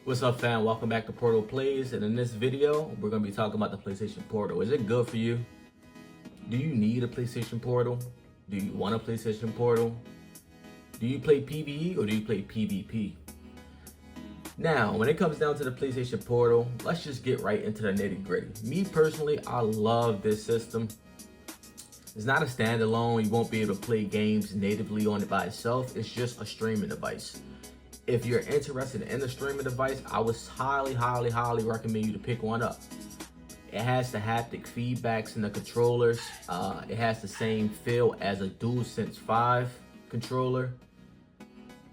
What's up, fam? Welcome back to Portal Plays, and in this video, we're going to be talking about the PlayStation Portal. Is it good for you? Do you need a PlayStation Portal? Do you want a PlayStation Portal? Do you play PvE or do you play PvP? Now, when it comes down to the PlayStation Portal, let's just get right into the nitty-gritty. Me personally, I love this system. It's not a standalone. You won't be able to play games natively on it by itself. It's just a streaming device. If you're interested in a streaming device, I would highly recommend you to pick one up. It has the haptic feedbacks in the controllers. It has the same feel as a DualSense 5 controller.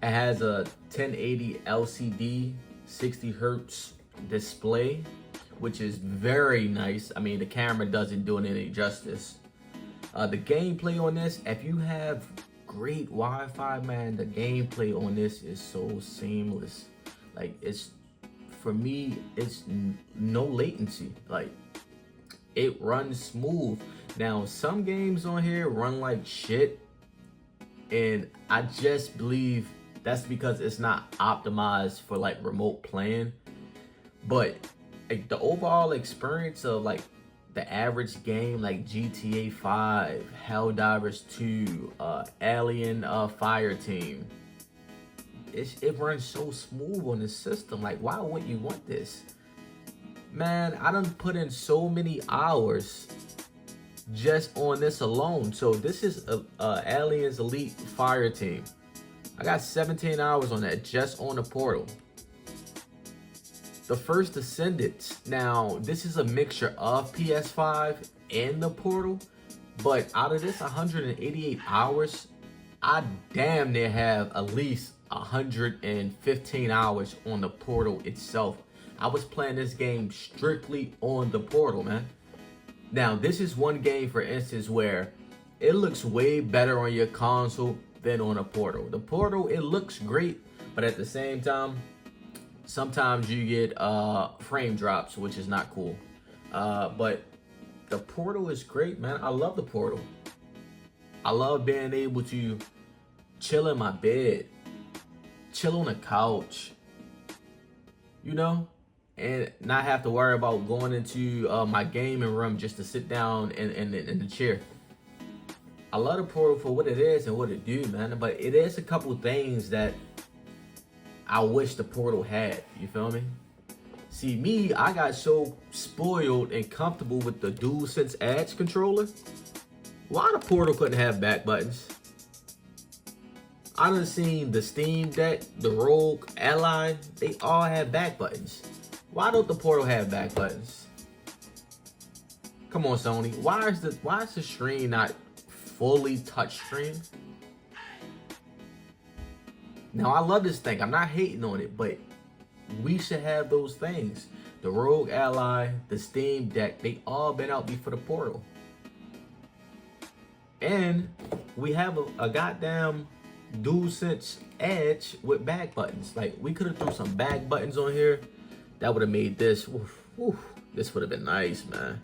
It has a 1080 LCD 60 Hertz display, which is very nice. I mean, the camera doesn't do it any justice. The gameplay on this, if you have great Wi-Fi, man, the gameplay on this is so seamless. Like, it's, for me, it's no latency. Like, it runs smooth. Now, some games on here run like shit, and I just believe that's because it's not optimized for like remote playing. But like, the overall experience of like the average game like GTA 5, Helldivers 2, Alien Fire Team, it runs so smooth on this system. Like, why wouldn't you want this? Man, I done put in so many hours just on this alone. So this is Aliens Elite Fire Team. I got 17 hours on that just on the Portal. The First Descendants. Now, this is a mixture of PS5 and the Portal, but out of this 188 hours, I damn near have at least 115 hours on the Portal itself. I was playing this game strictly on the Portal, man. Now, this is one game, for instance, where it looks way better on your console than on a Portal. The Portal, it looks great, but at the same time, sometimes you get frame drops, which is not cool. But the Portal is great, man. I love the Portal. I love being able to chill in my bed, chill on the couch, you know, and not have to worry about going into my gaming room just to sit down in the chair. I love the Portal for what it is and what it do, man. But it is a couple things that I wish the Portal had, you feel me? See, me, I got so spoiled and comfortable with the DualSense Edge controller. Why the Portal couldn't have back buttons? I done seen the Steam Deck, the Rogue Ally, they all have back buttons. Why don't the Portal have back buttons? Come on, Sony. Why is the screen not fully touchscreen? Now, I love this thing. I'm not hating on it, but we should have those things. The Rogue Ally, the Steam Deck, they all been out before the Portal. And we have a goddamn DualSense Edge with back buttons. Like, we could have threw some back buttons on here. That would have made this, this would have been nice, man.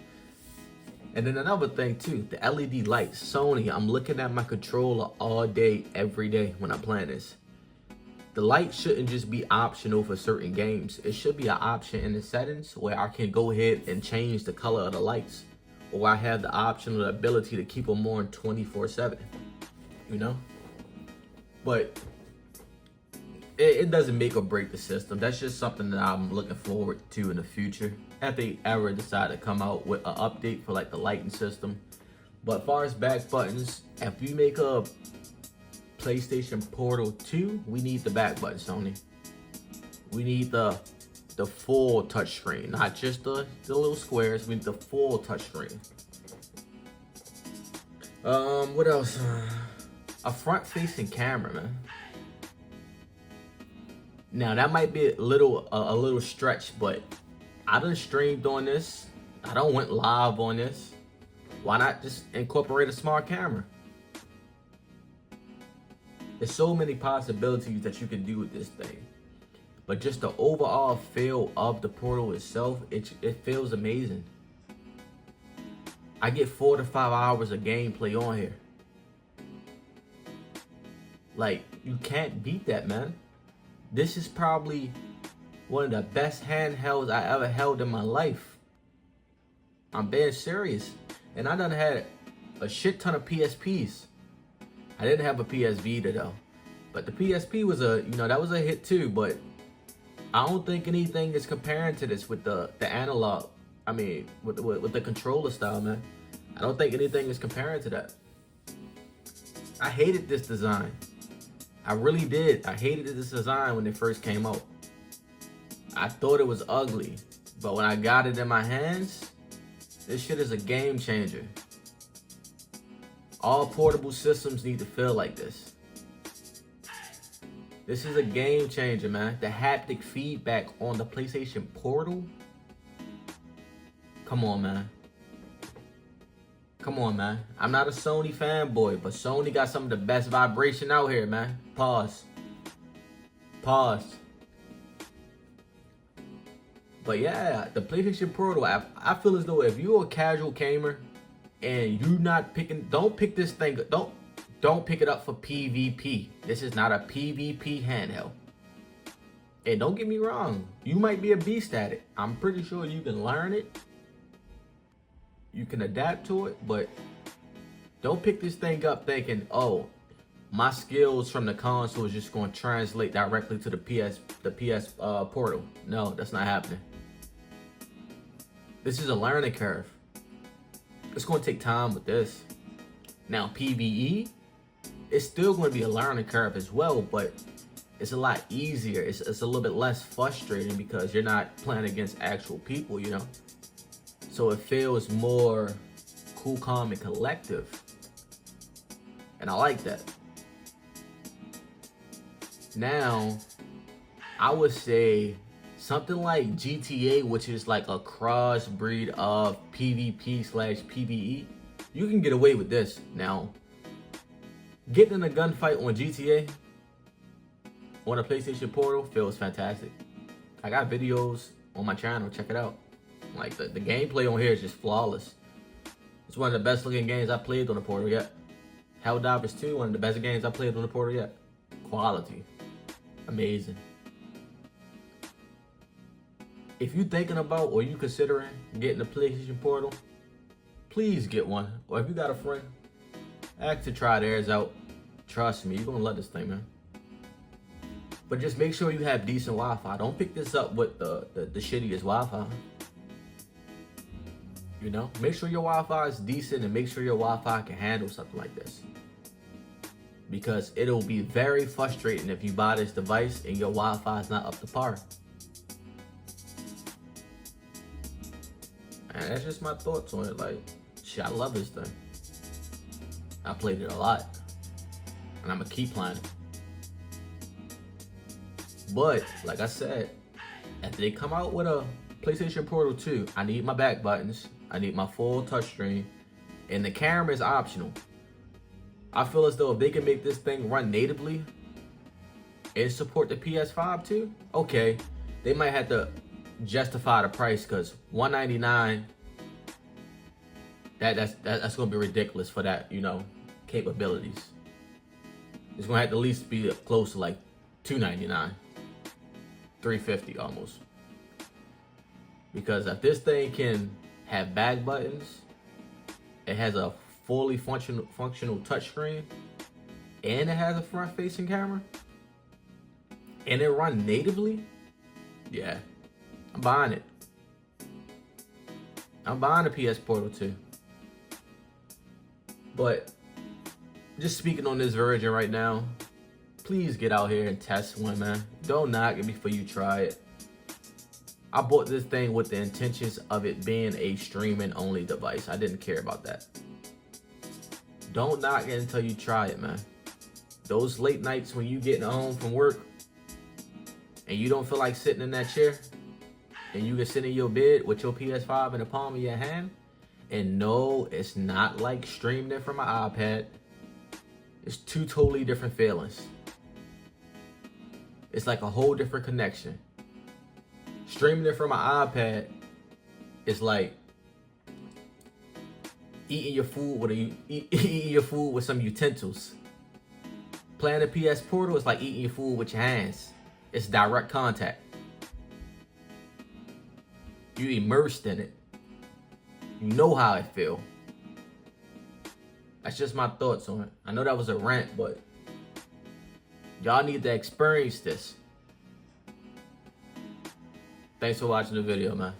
And then another thing too, the LED lights. Sony, I'm looking at my controller all day, every day when I'm playing this. The light shouldn't just be optional for certain games. It should be an option in the settings where I can go ahead and change the color of the lights. Or I have the option or the ability to keep them on 24/7, you know? But it doesn't make or break the system. That's just something that I'm looking forward to in the future, if they ever decide to come out with an update for like the lighting system. But as far as back buttons, if you make a PlayStation Portal 2, we need the back button, Sony. We need the full touchscreen, not just the little squares. We need the full touchscreen. What else? A front-facing camera, man. Now, that might be a little stretch, but I done streamed on this. I done went live on this. Why not just incorporate a smart camera? There's so many possibilities that you can do with this thing. But just the overall feel of the Portal itself, it feels amazing. I get 4 to 5 hours of gameplay on here. Like, you can't beat that, man. This is probably One of the best handhelds I ever held in my life. I'm being serious. And I done had a shit ton of PSPs. I didn't have a PS Vita though. But the PSP was that was a hit too, but I don't think anything is comparing to this with the analog. I mean, with the controller style, man. I don't think anything is comparing to that. I hated this design. I really did. I hated this design when it first came out. I thought it was ugly, but when I got it in my hands, this shit is a game changer. All portable systems need to feel like this. This is a game changer, man. The haptic feedback on the PlayStation Portal. Come on, man. Come on, man. I'm not a Sony fanboy, but Sony got some of the best vibration out here, man. Pause. But yeah, the PlayStation Portal, I feel as though if you're a casual gamer and you're not don't pick this thing, don't pick it up for PvP. This is not a PvP handheld. And don't get me wrong, you might be a beast at it. I'm pretty sure you can learn it. You can adapt to it, but don't pick this thing up thinking, oh, my skills from the console is just going to translate directly to the PS Portal. No, that's not happening. This is a learning curve. It's going to take time with this. Now, PvE, it's still going to be a learning curve as well, but it's a lot easier. It's a little bit less frustrating because you're not playing against actual people, you know? So it feels more cool, calm, and collective. And I like that. Now, I would say something like GTA, which is like a crossbreed of PvP/PvE, you can get away with this. Now, getting in a gunfight on GTA on a PlayStation Portal feels fantastic. I got videos on my channel, check it out. Like the gameplay on here is just flawless. It's one of the best looking games I played on the Portal yet. Helldivers 2, one of the best games I played on the Portal yet. Quality. Amazing. If you're thinking about or you considering getting a PlayStation Portal, please get one. Or if you got a friend, ask to try theirs out. Trust me, you're gonna love this thing, man. But just make sure you have decent Wi-Fi. Don't pick this up with the shittiest Wi-Fi. You know, make sure your Wi-Fi is decent and make sure your Wi-Fi can handle something like this. Because it'll be very frustrating if you buy this device and your Wi-Fi is not up to par. And that's just my thoughts on it. Like, shit, I love this thing. I played it a lot. And I'm gonna keep playing it. But, like I said, if they come out with a PlayStation Portal 2, I need my back buttons. I need my full touchscreen. And the camera is optional. I feel as though if they can make this thing run natively and support the PS5 too, okay, they might have to justify the price because $199, that's gonna be ridiculous for that, you know, capabilities. It's gonna have to at least be close to like $299, $350 almost. Because if this thing can have back buttons, it has a fully functional touchscreen, and it has a front-facing camera, and it runs natively, yeah, I'm buying it. I'm buying a PS Portal 2. But just speaking on this version right now, please get out here and test one, man. Don't knock it before you try it. I bought this thing with the intentions of it being a streaming only device. I didn't care about that. Don't knock it until you try it, man. Those late nights when you getting home from work and you don't feel like sitting in that chair and you can sit in your bed with your PS5 in the palm of your hand, and no, it's not like streaming it from an iPad. It's two totally different feelings. It's like a whole different connection. Streaming it from an iPad is like eating your food with some utensils. Playing the PS Portal is like eating your food with your hands. It's direct contact. You immersed in it. You know how I feel. That's just my thoughts on it. I know that was a rant, but y'all need to experience this. Thanks for watching the video, man.